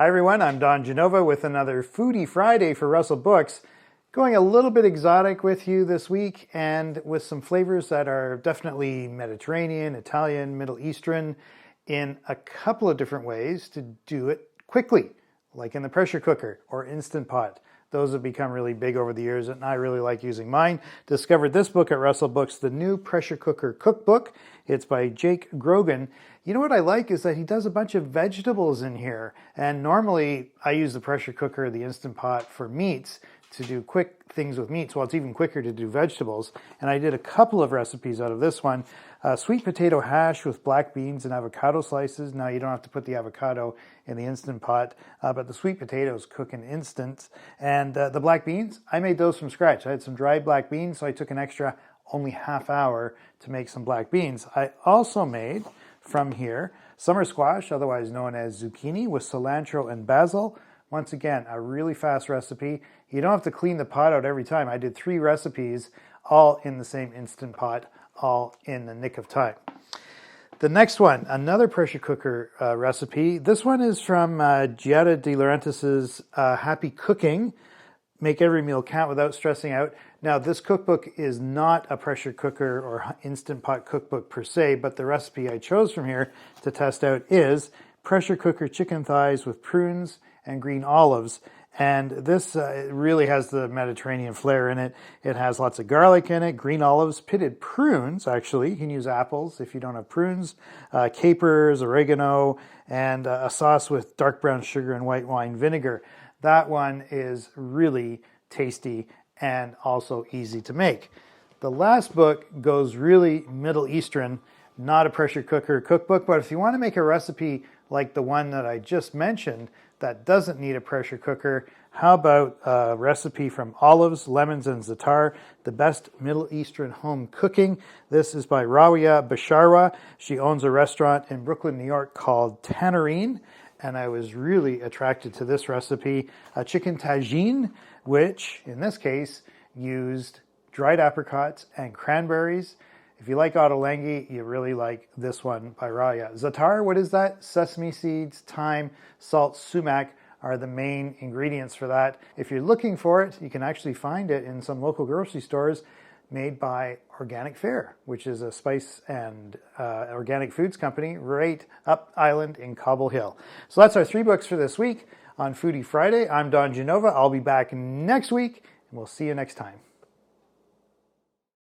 Hi everyone, I'm Don Genova with another Foodie Friday for Russell Books. Going a little bit exotic with you this week and with some flavors that are definitely Mediterranean, Italian, Middle Eastern in a couple of different ways to do it quickly, like in the pressure cooker or Instant Pot. Those have become really big over the years and I really like using mine. Discovered this book at Russell Books, the new Pressure Cooker Cookbook. It's by Jake Grogan. You know what I like is that he does a bunch of vegetables in here. And normally I use the pressure cooker or the Instant Pot for meats to do quick things with meats. Well, it's even quicker to do vegetables. And I did a couple of recipes out of this one. Sweet potato hash with black beans and avocado slices. Now you don't have to put the avocado in the Instant Pot, but the sweet potatoes cook in instant. And the black beans, I made those from scratch. I had some dried black beans, so I took an extra only half hour to make some black beans. I also made from here summer squash, otherwise known as zucchini, with cilantro and basil. Once again, a really fast recipe. You don't have to clean the pot out every time. I did 3 recipes, all in the same Instant Pot, all in the nick of time. The next one, another pressure cooker recipe. This one is from Giada De Laurentiis' Happy Cooking. Make every meal count without stressing out. Now, this cookbook is not a pressure cooker or Instant Pot cookbook per se, but the recipe I chose from here to test out is pressure cooker chicken thighs with prunes and green olives. And this really has the Mediterranean flair in it. It has lots of garlic in it, green olives, pitted prunes, actually. You can use apples if you don't have prunes, capers, oregano, and a sauce with dark brown sugar and white wine vinegar. That one is really tasty and also easy to make. The last book goes really Middle Eastern, not a pressure cooker cookbook, but if you want to make a recipe like the one that I just mentioned that doesn't need a pressure cooker, how about a recipe from Olives, Lemons, and Za'atar, the best Middle Eastern home cooking. This is by Rawia Bishara. She owns a restaurant in Brooklyn, New York called Tannerine, and I was really attracted to this recipe. A chicken tagine, which in this case used dried apricots and cranberries. If you like ottolenghi, you really like this one by Rawia. Za'atar, what is that? Sesame seeds, thyme, salt, sumac are the main ingredients for that. If you're looking for it, you can actually find it in some local grocery stores made by Organic Fare, which is a spice and organic foods company right up island in Cobble Hill. So that's our 3 books for this week on Foodie Friday. I'm Don Genova. I'll be back next week, and we'll see you next time.